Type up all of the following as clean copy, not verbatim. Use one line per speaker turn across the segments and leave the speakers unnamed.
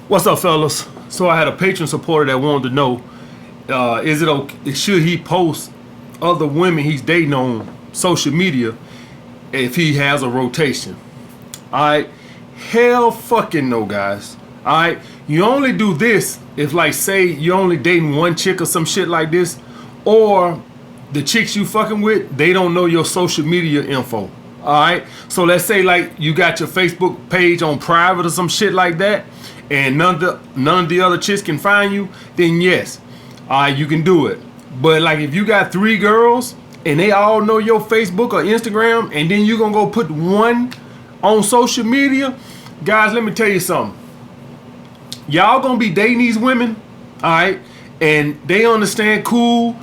What's up, fellas? So I had a patron supporter that wanted to know, is it okay, should he post other women he's dating on social media if he has a rotation? Alright, hell fucking no, guys. Alright, you only do this if, like, say you're only dating one chick or some shit like this, or the chicks you fucking with, they don't know your social media info. Alright, so let's say like you got your Facebook page on private or some shit like that, and none of the other chicks can find you, then yes, you can do it. But like if you got 3 girls and they all know your Facebook or Instagram, and then you gonna go put one on social media, guys, let me tell you something. Y'all gonna be dating these women, alright, and they understand, cool,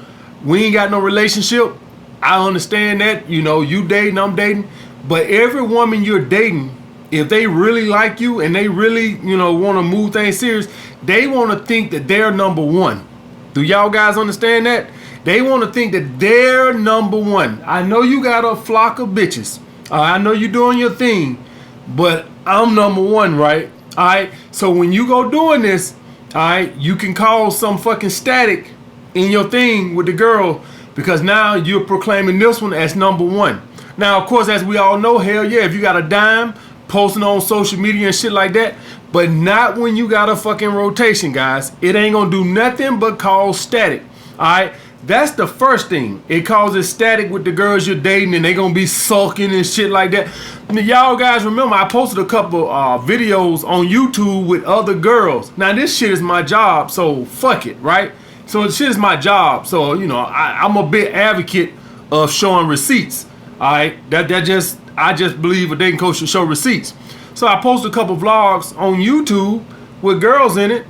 we ain't got no relationship. I understand that, you know, you dating, I'm dating, but every woman you're dating, if they really like you and they really, you know, want to move things serious, they want to think that they're number one. Do y'all guys understand that? They want to think that they're number one. I know you got a flock of bitches. I know you're doing your thing, but I'm number one, right? All right. So when you go doing this, all right, you can cause some fucking static in your thing with the girl, because now you're proclaiming this one as number one. Now, of course, as we all know, hell yeah, if you got a dime, posting on social media and shit like that, but not when you got a fucking rotation, guys. It ain't gonna do nothing but cause static. Alright, that's the first thing. It causes static with the girls you're dating, and they gonna be sulking and shit like that. Now, y'all guys remember I posted a couple videos on YouTube with other girls. Now this shit is my job, so fuck it, right? So this shit is my job, so you know I'm a big advocate of showing receipts. Alright, I just believe a dating coach should show receipts. So I posted a couple vlogs on YouTube with girls in it,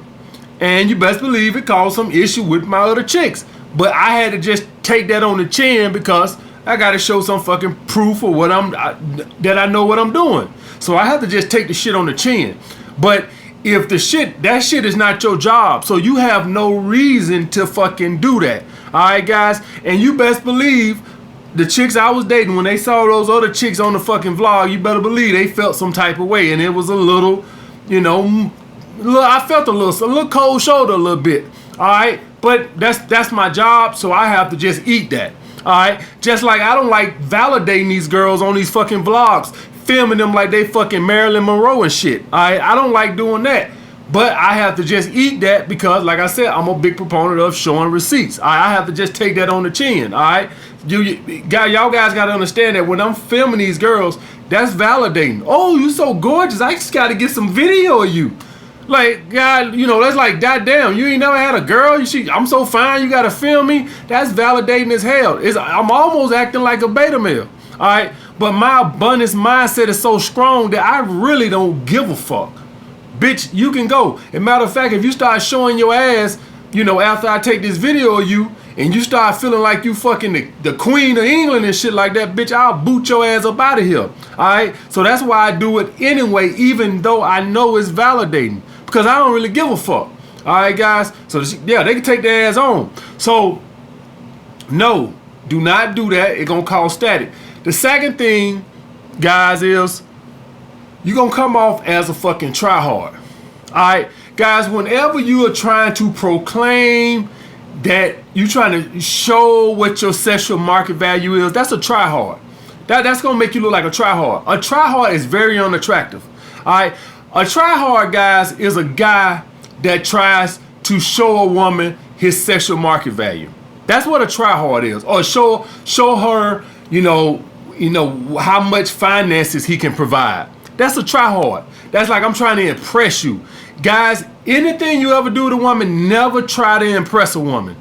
and you best believe it caused some issue with my other chicks. But I had to just take that on the chin, because I gotta show some fucking proof of what that I know what I'm doing. So I have to just take the shit on the chin. But if that shit is not your job, so you have no reason to fucking do that. Alright, guys, and you best believe the chicks I was dating, when they saw those other chicks on the fucking vlog, you better believe they felt some type of way. And it was a little, you know, I felt a little cold shoulder a little bit. All right. But that's my job. So I have to just eat that. All right. Just like I don't like validating these girls on these fucking vlogs, filming them like they fucking Marilyn Monroe and shit. All right. I don't like doing that. But I have to just eat that, because, like I said, I'm a big proponent of showing receipts. I have to just take that on the chin, all right? Y'all guys got to understand that when I'm filming these girls, that's validating. Oh, you so gorgeous. I just got to get some video of you. Like, God, you know, that's like, goddamn, you ain't never had a girl. I'm so fine, you got to film me. That's validating as hell. I'm almost acting like a beta male, all right? But my abundance mindset is so strong that I really don't give a fuck. Bitch, you can go. As a matter of fact, if you start showing your ass, you know, after I take this video of you, and you start feeling like you fucking the Queen of England and shit like that, bitch, I'll boot your ass up out of here. Alright? So that's why I do it anyway, even though I know it's validating. Because I don't really give a fuck. Alright, guys? So, yeah, they can take their ass on. So, no, do not do that. It's going to cause static. The second thing, guys, is you're going to come off as a fucking tryhard. Alright? Guys, whenever you are trying to proclaim that you're trying to show what your sexual market value is, that's a tryhard. That's going to make you look like a tryhard. A tryhard is very unattractive. Alright? A tryhard, guys, is a guy that tries to show a woman his sexual market value. That's what a tryhard is. Or show her, you know how much finances he can provide. That's a tryhard. That's like, I'm trying to impress you. Guys, anything you ever do to a woman, never try to impress a woman.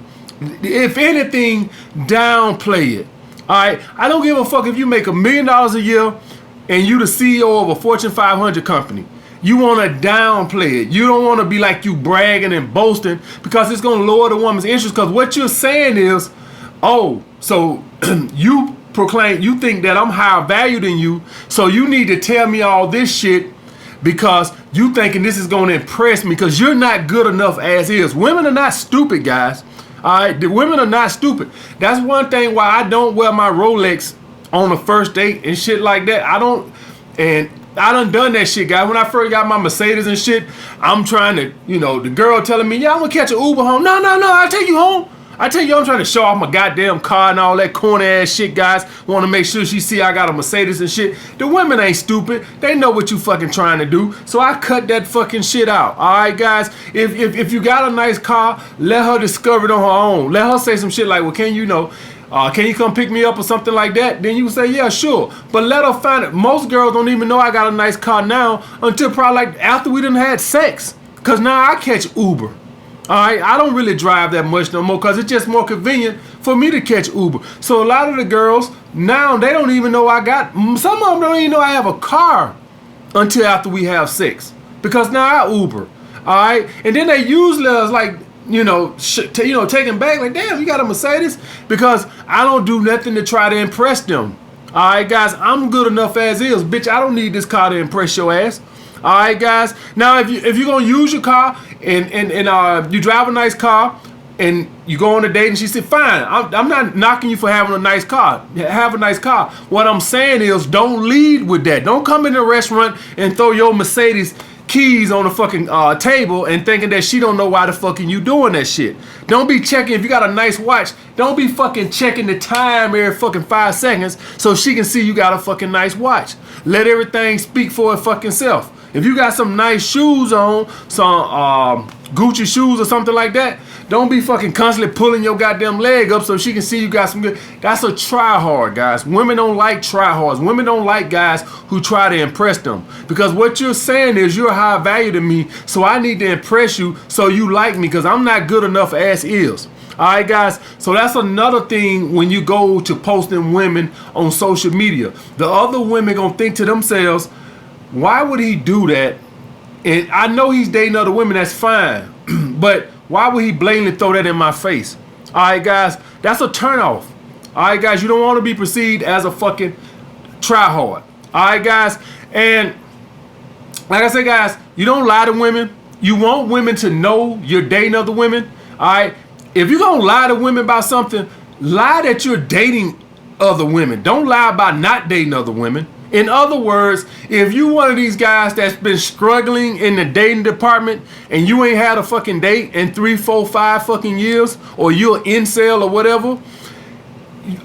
If anything, downplay it. Alright? I don't give a fuck if you make $1 million a year and you the CEO of a Fortune 500 company. You want to downplay it. You don't want to be like you bragging and boasting, because it's going to lower the woman's interest. Because what you're saying is, oh, so you think that I'm higher value than you, so you need to tell me all this shit because you thinking this is going to impress me, because you're not good enough as is. Women are not stupid, guys. All right, the women are not stupid. That's one thing why I don't wear my Rolex on a first date and shit like that. I don't, and I done that shit, guys. When I first got my Mercedes and shit, I'm trying to, the girl telling me, yeah, I'm gonna catch an Uber home. No, I'll take you home. I tell you, I'm trying to show off my goddamn car and all that corny ass shit, guys. Want to make sure she see I got a Mercedes and shit. The women ain't stupid. They know what you fucking trying to do. So I cut that fucking shit out. All right, guys. If you got a nice car, let her discover it on her own. Let her say some shit like, well, can you come pick me up or something like that? Then you say, yeah, sure. But let her find it. Most girls don't even know I got a nice car now until probably like after we done had sex. Because now I catch Uber. Alright, I don't really drive that much no more because it's just more convenient for me to catch Uber. So a lot of the girls, now they don't even know some of them don't even know I have a car until after we have sex. Because now I Uber. Alright, and then they usually is like, taken back like, damn, you got a Mercedes? Because I don't do nothing to try to impress them. Alright, guys, I'm good enough as is. Bitch, I don't need this car to impress your ass. All right, guys. Now, if you're gonna use your car and you drive a nice car and you go on a date and she said, fine, I'm not knocking you for having a nice car. Have a nice car. What I'm saying is, don't lead with that. Don't come in the restaurant and throw your Mercedes keys on the fucking table and thinking that she don't know why the fucking you doing that shit. Don't be checking if you got a nice watch. Don't be fucking checking the time every fucking 5 seconds so she can see you got a fucking nice watch. Let everything speak for its fucking self. If you got some nice shoes on, some Gucci shoes or something like that, don't be fucking constantly pulling your goddamn leg up so she can see you got some good. That's a try hard, guys. Women don't like try hards. Women don't like guys who try to impress them. Because what you're saying is you're high value to me, so I need to impress you so you like me because I'm not good enough as is. All right, guys. So that's another thing when you go to posting women on social media. The other women gonna think to themselves, why would he do that? And I know he's dating other women, that's fine. But why would he blatantly throw that in my face? All right, guys, that's a turnoff. All right, guys, you don't want to be perceived as a fucking tryhard. All right, guys, and like I said, guys, you don't lie to women. You want women to know you're dating other women. All right, if you're gonna lie to women about something, lie that you're dating other women. Don't lie about not dating other women. In other words, if you one of these guys that's been struggling in the dating department and you ain't had a fucking date in 3, 4, 5 fucking years, or you're an incel or whatever,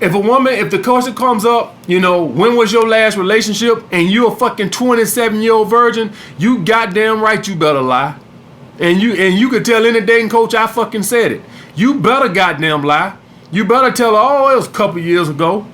if the question comes up, when was your last relationship, and you're a fucking 27-year-old virgin, you goddamn right you better lie. And you could tell any dating coach I fucking said it. You better goddamn lie. You better tell her, oh, it was a couple years ago.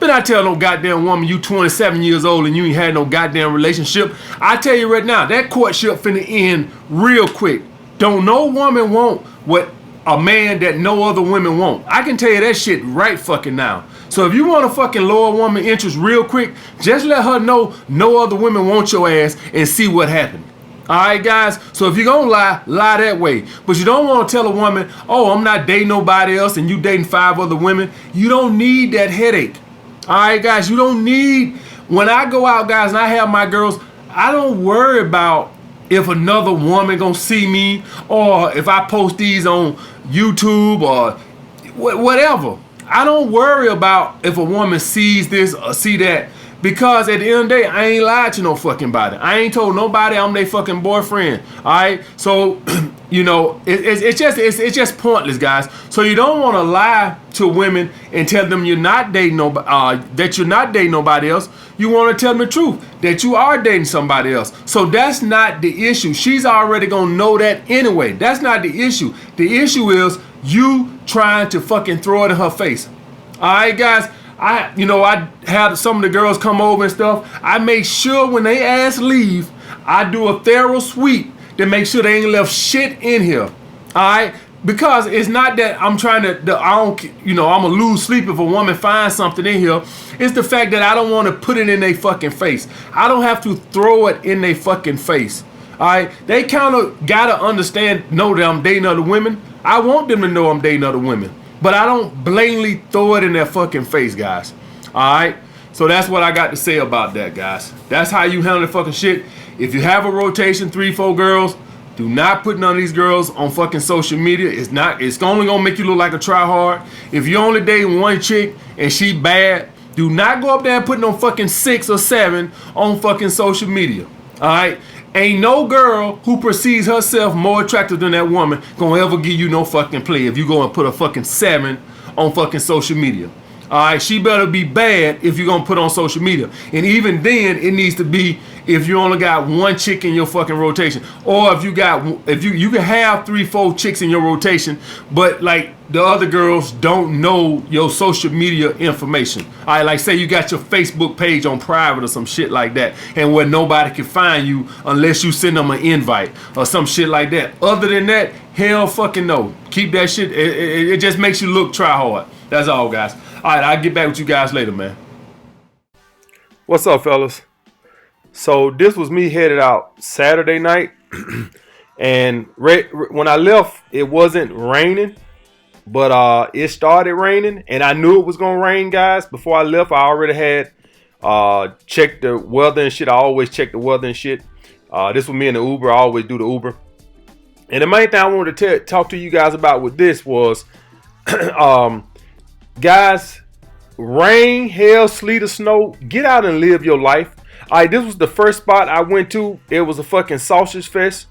But I tell no goddamn woman you 27 years old and you ain't had no goddamn relationship. I tell you right now, that courtship finna end real quick. Don't no woman want what a man that no other women want. I can tell you that shit right fucking now. So if you want to fucking lower woman interest real quick, just let her know no other women want your ass and see what happened. All right, guys. So if you're gonna lie that way. But you don't want to tell a woman, oh, I'm not dating nobody else and you dating 5 other women. You don't need that headache. All right, guys, you don't need, when I go out, guys, and I have my girls, I don't worry about if another woman gonna see me or if I post these on YouTube or whatever. I don't worry about if a woman sees this or see that, because at the end of the day, I ain't lied to no fucking body. I ain't told nobody I'm their fucking boyfriend. All right, so it's just pointless, guys. So you don't want to lie to women and tell them you're not dating nobody, that you're not dating nobody else. You want to tell them the truth that you are dating somebody else. So that's not the issue. She's already gonna know that anyway. That's not the issue. The issue is you trying to fucking throw it in her face. All right, guys. I had some of the girls come over and stuff. I make sure when they ask leave, I do a thorough sweep to make sure they ain't left shit in here. All right, because it's not that I'm trying to. I'm gonna lose sleep if a woman finds something in here. It's the fact that I don't want to put it in their fucking face. I don't have to throw it in their fucking face. All right, they kind of gotta know that I'm dating other women. I want them to know I'm dating other women. But I don't blatantly throw it in their fucking face, guys. All right? So that's what I got to say about that, guys. That's how you handle the fucking shit. If you have a rotation, 3, 4 girls, do not put none of these girls on fucking social media. It's only going to make you look like a tryhard. If you only dating one chick and she bad, Do not go up there and put no fucking 6 or 7 on fucking social media. All right? Ain't no girl who perceives herself more attractive than that woman gonna ever give you no fucking play if you go and put a fucking 7 on fucking social media. All right, she better be bad if you're gonna put on social media, and even then, it needs to be if you only got one chick in your fucking rotation, or if you can have 3-4 chicks in your rotation, but like the other girls don't know your social media information. All right, like say you got your Facebook page on private or some shit like that, and where nobody can find you unless you send them an invite or some shit like that. Other than that, hell fucking no. Keep that shit. It just makes you look try hard. That's all, guys. All right, I'll get back with you guys later, man. What's up, fellas? So this was me headed out Saturday night, and when I left, it wasn't raining, but it started raining, and I knew it was gonna rain, guys. Before I left, I already had checked the weather and shit. I always check the weather and shit. This was me in the Uber. I always do the Uber. And the main thing I wanted to talk to you guys about with this was, guys, rain, hail, sleet, or snow, get out and live your life. All right, this was the first spot I went to. It was a fucking sausage fest.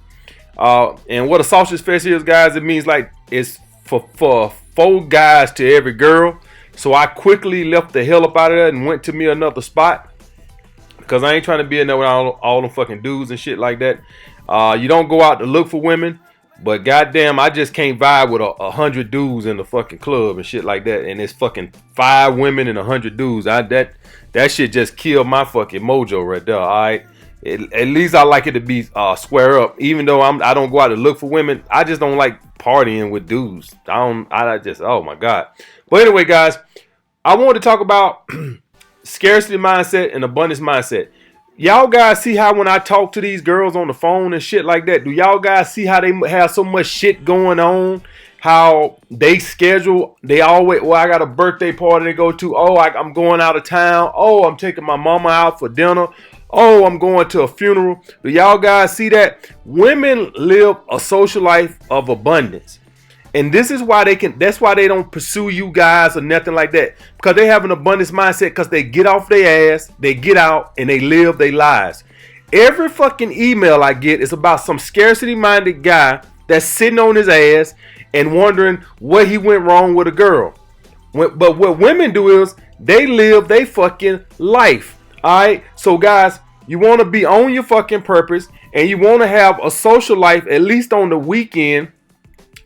And what a sausage fest is, guys, it means like it's for 4 guys to every girl. So I quickly left the hell up out of there and went to me another spot, because I ain't trying to be in there with all them fucking dudes and shit like that. You don't go out to look for women, but goddamn, I just can't vibe with 100 dudes in the fucking club and shit like that. And it's fucking 5 women and 100 dudes. That shit just killed my fucking mojo right there. All right, at least I like it to be square up. Even though I don't go out to look for women, I just don't like partying with dudes. I just, oh my god. But anyway, guys, I wanted to talk about scarcity mindset and abundance mindset. Y'all guys see how when I talk to these girls on the phone and shit like that, do y'all guys see how they have so much shit going on? How they schedule, they always, well, I got a birthday party to go to. Oh, I'm going out of town. Oh, I'm taking my mama out for dinner. Oh, I'm going to a funeral. Do y'all guys see that? Women live a social life of abundance. And this is why that's why they don't pursue you guys or nothing like that. Because they have an abundance mindset, because they get off their ass, they get out, and they live their lives. Every fucking email I get is about some scarcity minded guy that's sitting on his ass and wondering what he went wrong with a girl. But what women do is they live their fucking life. Alright? So guys, you want to be on your fucking purpose, and you want to have a social life at least on the weekend.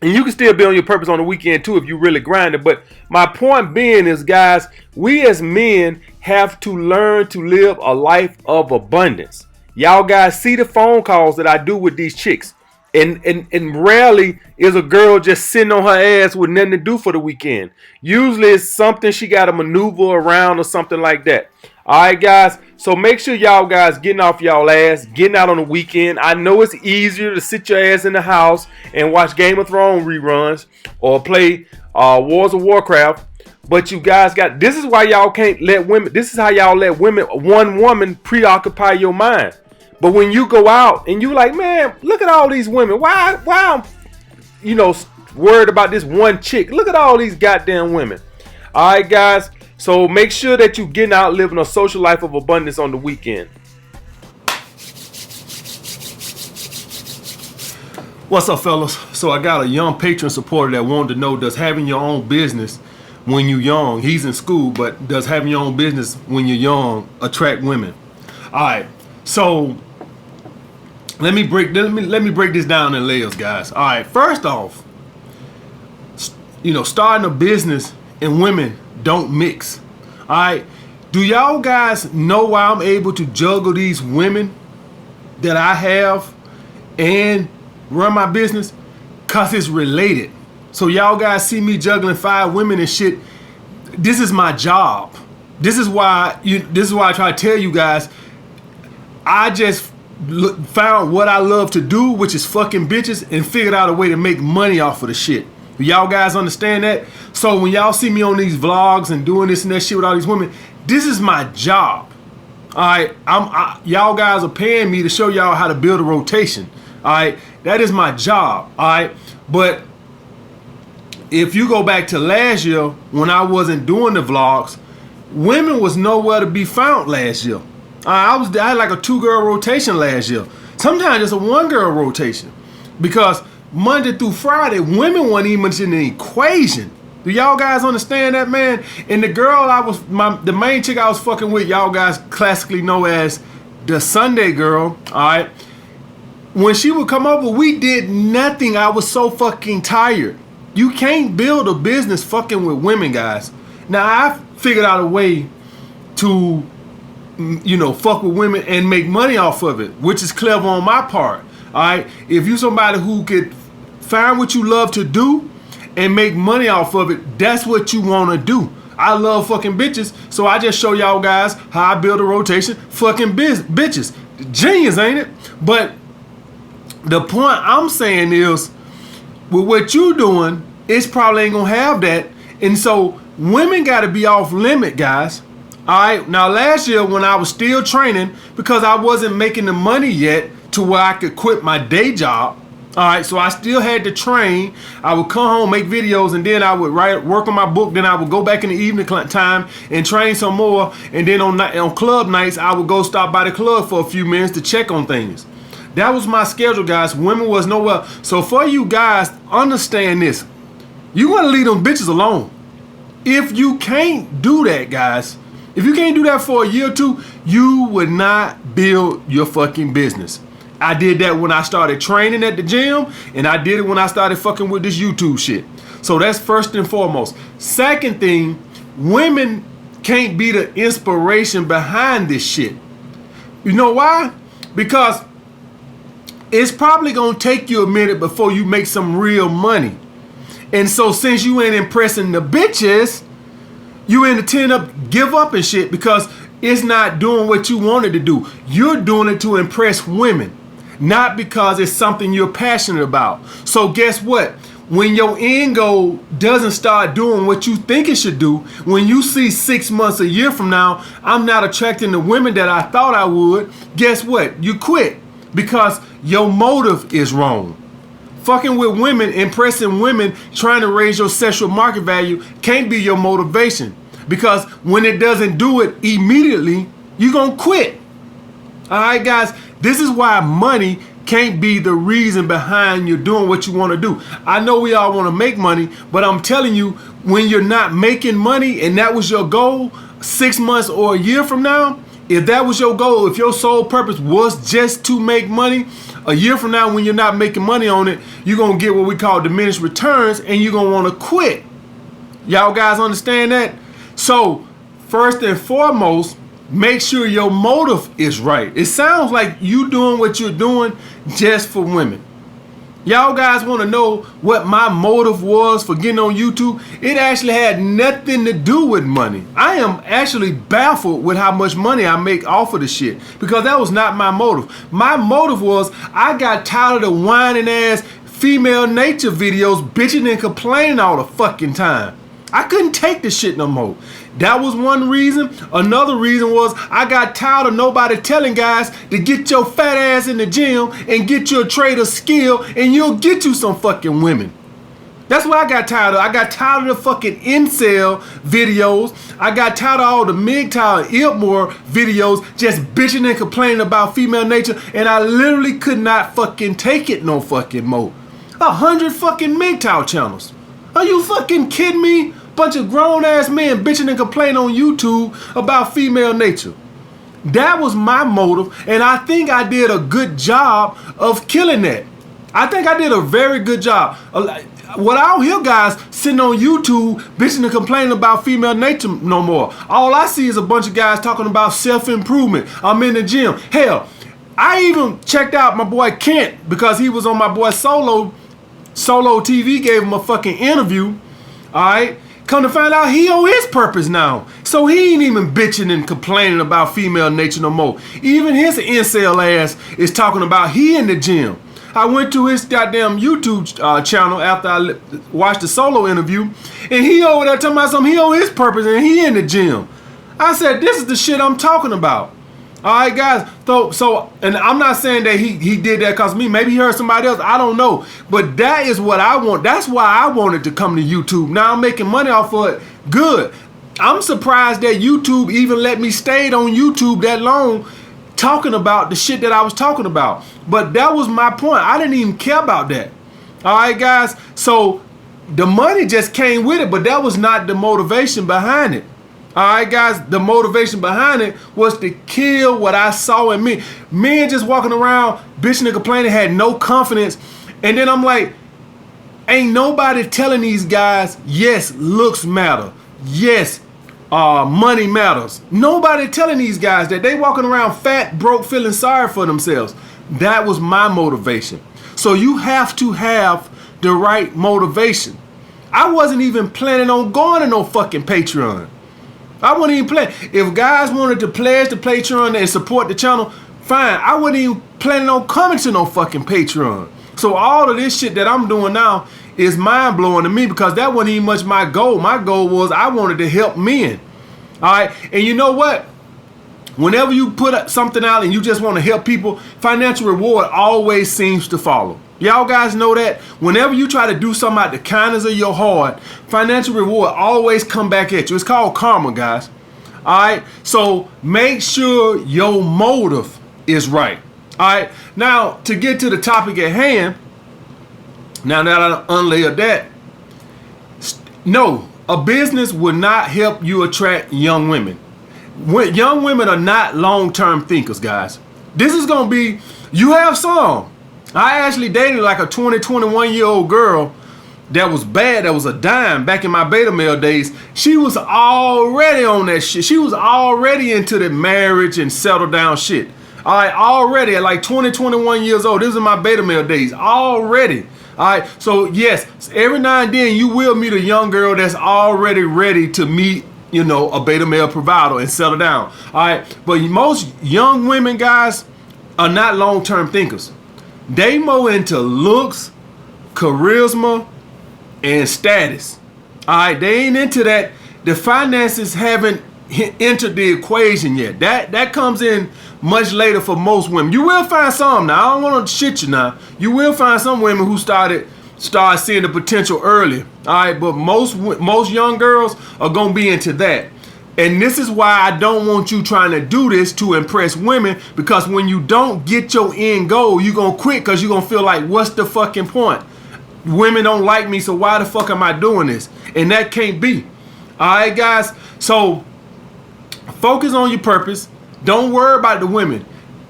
And you can still be on your purpose on the weekend too if you really grind it. But my point being is, guys, we as men have to learn to live a life of abundance. Y'all guys see the phone calls that I do with these chicks. And rarely is a girl just sitting on her ass with nothing to do for the weekend. Usually it's something she got to maneuver around or something like that. All right, guys. So make sure y'all guys getting off y'all ass, getting out on the weekend. I know it's easier to sit your ass in the house and watch Game of Thrones reruns or play Wars of Warcraft. But you guys this is why y'all can't let women, this is how y'all let one woman preoccupy your mind. But when you go out and you like, man, look at all these women. Why I'm, worried about this one chick? Look at all these goddamn women. All right, guys. So make sure that you getting out living a social life of abundance on the weekend. What's up, fellas? So I got a young patron supporter that wanted to know, does having your own business when you're young, he's in school, but does having your own business when you're young attract women? All right. So let me break this down in layers, guys. All right. First off, starting a business and women don't mix. All right. Do y'all guys know why I'm able to juggle these women that I have and run my business? Cause it's related. So y'all guys see me juggling 5 women and shit. This is my job. This is why I try to tell you guys. I just found what I love to do, which is fucking bitches, and figured out a way to make money off of the shit. Do y'all guys understand that? So when y'all see me on these vlogs and doing this and that shit with all these women, this is my job. All right, y'all guys are paying me to show y'all how to build a rotation. All right, that is my job. All right, but if you go back to last year when I wasn't doing the vlogs, women was nowhere to be found last year. I had like a 2-girl rotation last year. Sometimes it's a 1-girl rotation. Because Monday through Friday, women weren't even in the equation. Do y'all guys understand that, man? And the girl the main chick I was fucking with, y'all guys classically know as the Sunday girl, all right? When she would come over, we did nothing. I was so fucking tired. You can't build a business fucking with women, guys. Now, I figured out a way to, fuck with women and make money off of it, which is clever on my part, all right? If you somebody who could find what you love to do and make money off of it, that's what you want to do. I love fucking bitches, so I just show y'all guys how I build a rotation. Fucking bitches. Genius, ain't it? But the point I'm saying is, with what you doing, it's probably ain't gonna have that. And so women gotta be off limit, guys. Alright, now last year when I was still training, because I wasn't making the money yet to where I could quit my day job. Alright, so I still had to train. I would come home, make videos, and then I would work on my book. Then I would go back in the evening time and train some more. And then on club nights, I would go stop by the club for a few minutes to check on things. That was my schedule, guys. Women was nowhere. So for you guys, understand this. You want to leave them bitches alone. If you can't do that, guys, if you can't do that for a year or two, you would not build your fucking business. I did that when I started training at the gym, and I did it when I started fucking with this YouTube shit. So that's first and foremost. Second thing, women can't be the inspiration behind this shit. You know why? Because it's probably gonna take you a minute before you make some real money. And so since you ain't impressing the bitches, you end up give up and shit because it's not doing what you wanted to do. You're doing it to impress women, not because it's something you're passionate about. So guess what? When your end goal doesn't start doing what you think it should do, when you see 6 months, a year from now, I'm not attracting the women that I thought I would, guess what? You quit because your motive is wrong. Fucking with women, impressing women, trying to raise your sexual market value can't be your motivation. Because when it doesn't do it immediately, you're going to quit. All right, guys, this is why money can't be the reason behind you doing what you want to do. I know we all want to make money, but I'm telling you, when you're not making money and that was your goal 6 months or a year from now, if that was your goal, if your sole purpose was just to make money, a year from now when you're not making money on it, you're going to get what we call diminished returns and you're going to want to quit. Y'all guys understand that? So, first and foremost, make sure your motive is right. It sounds like you doing what you're doing just for women. Y'all guys want to know what my motive was for getting on YouTube? It actually had nothing to do with money. I am actually baffled with how much money I make off of the shit because that was not my motive. My motive was I got tired of the whining ass female nature videos bitching and complaining all the fucking time. I couldn't take this shit no more. That was one reason. Another reason was I got tired of nobody telling guys to get your fat ass in the gym and get your trade of skill and you'll get you some fucking women. That's what I got tired of. I got tired of the fucking incel videos. I got tired of all the MGTOW and Iltmore videos just bitching and complaining about female nature, and I literally could not fucking take it no fucking more. 100 fucking MGTOW channels. Are you fucking kidding me? Bunch of grown ass men bitching and complaining on YouTube about female nature. That was my motive, and I think I did a good job of killing that. I think I did a very good job. What I don't hear guys sitting on YouTube bitching and complaining about female nature no more. All I see is a bunch of guys talking about self-improvement. I'm in the gym. Hell, I even checked out my boy Kent because he was on my boy Solo TV, gave him a fucking interview. Alright? Come to find out he on his purpose now. So he ain't even bitching and complaining about female nature no more. Even his incel ass is talking about he in the gym. I went to his goddamn YouTube channel after I watched the Solo interview, and he over there talking about something, he on his purpose and he in the gym. I said, this is the shit I'm talking about. All right, guys. So, and I'm not saying that he did that because of me. Maybe he heard somebody else. I don't know. But that is what I want. That's why I wanted to come to YouTube. Now I'm making money off of it. Good. I'm surprised that YouTube even let me stay on YouTube that long talking about the shit that I was talking about. But that was my point. I didn't even care about that. All right, guys. So the money just came with it, but that was not the motivation behind it. All right, guys. The motivation behind it was to kill what I saw in me. Men just walking around bitching and complaining, had no confidence. And then I'm like, ain't nobody telling these guys, yes, looks matter. Yes, money matters. Nobody telling these guys that. They walking around fat, broke, feeling sorry for themselves. That was my motivation. So you have to have the right motivation. I wasn't even planning on going to no fucking Patreon. I wasn't even planning. If guys wanted to pledge to Patreon and support the channel, fine. I wasn't even planning on coming to no fucking Patreon. So all of this shit that I'm doing now is mind blowing to me because that wasn't even much my goal. My goal was I wanted to help men. All right. And you know what? Whenever you put something out and you just want to help people, financial reward always seems to follow. Y'all guys know that whenever you try to do something out the kindness of your heart, financial reward always come back at you. It's called karma, guys. All right. So make sure your motive is right. All right. Now, to get to the topic at hand, now that I unlayered that, no, a business will not help you attract young women. Young women are not long-term thinkers, guys. This is going to be, you have some. I actually dated like a 21-year-old girl that was bad, that was a dime back in my beta male days. She was already on that shit. She was already into the marriage and settle down shit. All right, already at like 21 years old. This is my beta male days. Already. All right, so yes, every now and then you will meet a young girl that's already ready to meet, you know, a beta male provider and settle down. All right, but most young women, guys, are not long-term thinkers. They more into looks, charisma, and status. All right, they ain't into that. The finances haven't entered the equation yet. That comes in much later for most women. You will find some now. I don't want to shit you now. You will find some women who start seeing the potential early. All right, but most young girls are gonna be into that. And this is why I don't want you trying to do this to impress women, because when you don't get your end goal, you're going to quit because you're going to feel like, what's the fucking point? Women don't like me, so why the fuck am I doing this? And that can't be. All right, guys? So focus on your purpose. Don't worry about the women.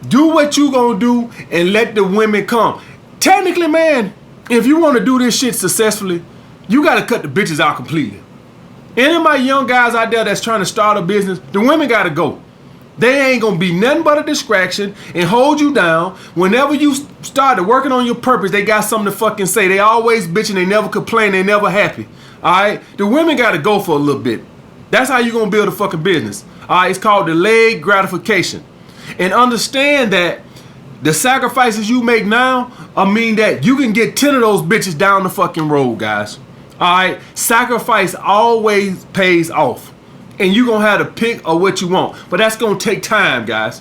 Do what you going to do and let the women come. Technically, man, if you want to do this shit successfully, you got to cut the bitches out completely. Any of my young guys out there that's trying to start a business, the women got to go. They ain't going to be nothing but a distraction and hold you down. Whenever you start working on your purpose, they got something to fucking say. They always bitching. They never complain. They never happy. All right? The women got to go for a little bit. That's how you going to build a fucking business. All right? It's called delayed gratification. And understand that the sacrifices you make now mean that you can get 10 of those bitches down the fucking road, guys. All right, sacrifice always pays off, and you're gonna have to pick of what you want, but that's gonna take time, guys.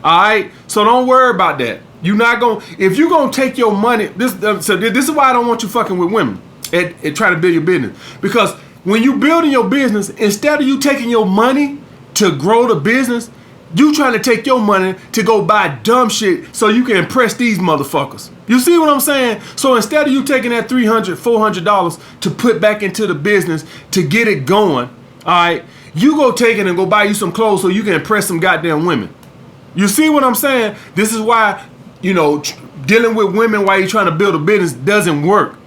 All right, so don't worry about that. You're not gonna, if you're gonna take your money, this is why I don't want you fucking with women and trying to build your business, because when you building your business, instead of you taking your money to grow the business, you trying to take your money to go buy dumb shit so you can impress these motherfuckers. You see what I'm saying? So instead of you taking that $300, $400 to put back into the business to get it going, all right, you go take it and go buy you some clothes so you can impress some goddamn women. You see what I'm saying? This is why, you know, dealing with women while you're trying to build a business doesn't work.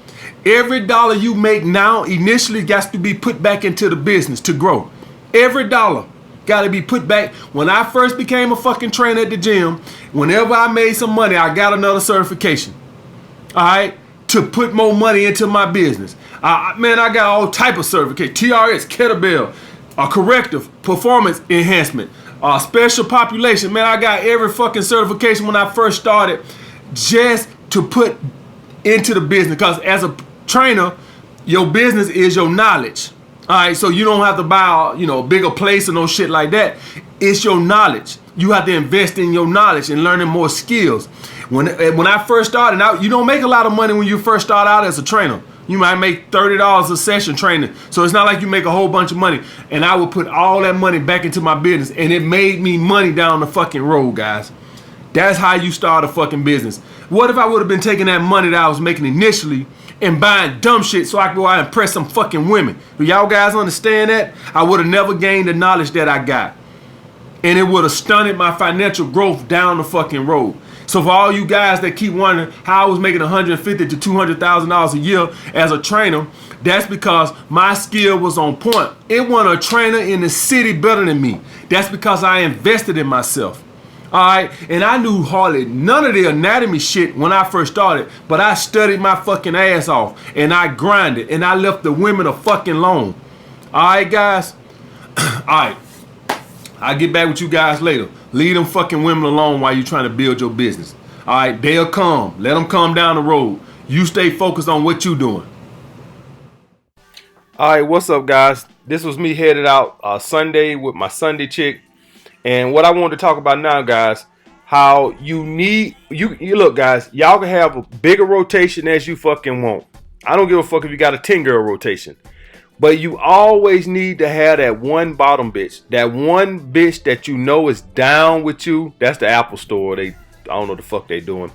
Every dollar you make now initially got to be put back into the business to grow. Every dollar got to be put back. When I first became a fucking trainer at the gym, whenever I made some money, I got another certification. All right, to put more money into my business. Man, I got all type of certification: TRS, kettlebell, corrective, performance enhancement, special population. Man, I got every fucking certification when I first started, just to put into the business. Because as a trainer, your business is your knowledge. All right, so you don't have to buy, you know, a bigger place or no shit like that. It's your knowledge. You have to invest in your knowledge and learning more skills. When I first started out, you don't make a lot of money when you first start out as a trainer. You might make $30 a session training. So it's not like you make a whole bunch of money. And I would put all that money back into my business, and it made me money down the fucking road, guys. That's how you start a fucking business. What if I would have been taking that money that I was making initially and buying dumb shit so I could go out and impress some fucking women? Do y'all guys understand that? I would have never gained the knowledge that I got. And it would have stunted my financial growth down the fucking road. So for all you guys that keep wondering how I was making $150,000 to $200,000 a year as a trainer, that's because my skill was on point. It wasn't a trainer in the city better than me. That's because I invested in myself. All right, and I knew hardly none of the anatomy shit when I first started, but I studied my fucking ass off, and I grinded, and I left the women a fucking alone. All right, guys? All right, I'll get back with you guys later. Leave them fucking women alone while you're trying to build your business. All right, they'll come. Let them come down the road. You stay focused on what you're doing. All right, what's up, guys? This was me headed out Sunday with my Sunday chick. And what I wanted to talk about now, guys, how you look, guys, y'all can have a bigger rotation as you fucking want. I don't give a fuck if you got a 10-girl rotation. But you always need to have that one bottom bitch. That one bitch that you know is down with you. That's the Apple store. I don't know the fuck they doing.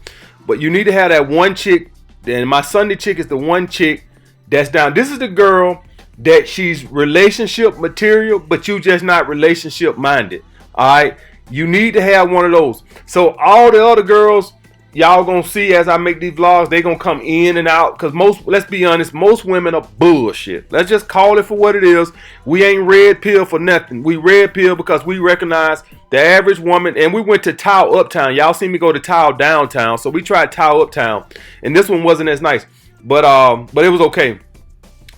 But you need to have that one chick. And my Sunday chick is the one chick that's down. This is the girl that she's relationship material, but you just not relationship minded. All right, you need to have one of those. So all the other girls, y'all gonna see as I make these vlogs, they gonna come in and out. Cause let's be honest, most women are bullshit. Let's just call it for what it is. We ain't red pill for nothing. We red pill because we recognize the average woman. And we went to Tile Uptown. Y'all seen me go to Tile Downtown. So we tried Tile Uptown, and this one wasn't as nice, but it was okay.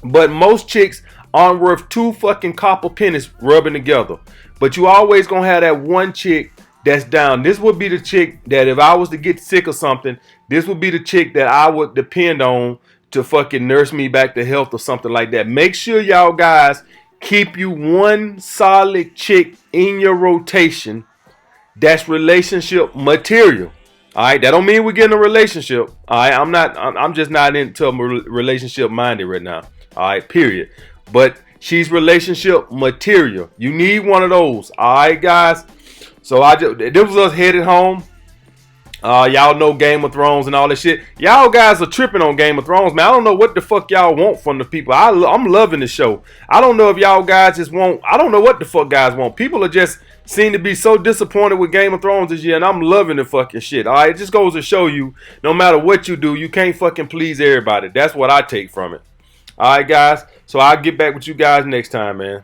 But most chicks aren't worth two fucking copper pennies rubbing together. But you always gonna have that one chick that's down. This would be the chick that if I was to get sick or something, this would be the chick that I would depend on to fucking nurse me back to health or something like that. Make sure y'all guys keep you one solid chick in your rotation that's relationship material. All right, that don't mean we're getting a relationship. All right, I'm just not into a relationship minded right now. All right, period. But she's relationship material. You need one of those. All right, guys. So this was us headed home. Y'all know Game of Thrones and all that shit. Y'all guys are tripping on Game of Thrones, man. I don't know what the fuck y'all want from the people. I'm loving the show. I don't know if y'all guys just want. I don't know what the fuck guys want. People are just seem to be so disappointed with Game of Thrones this year, and I'm loving the fucking shit. All right, it just goes to show you, no matter what you do, you can't fucking please everybody. That's what I take from it. All right, guys. So I'll get back with you guys next time, man.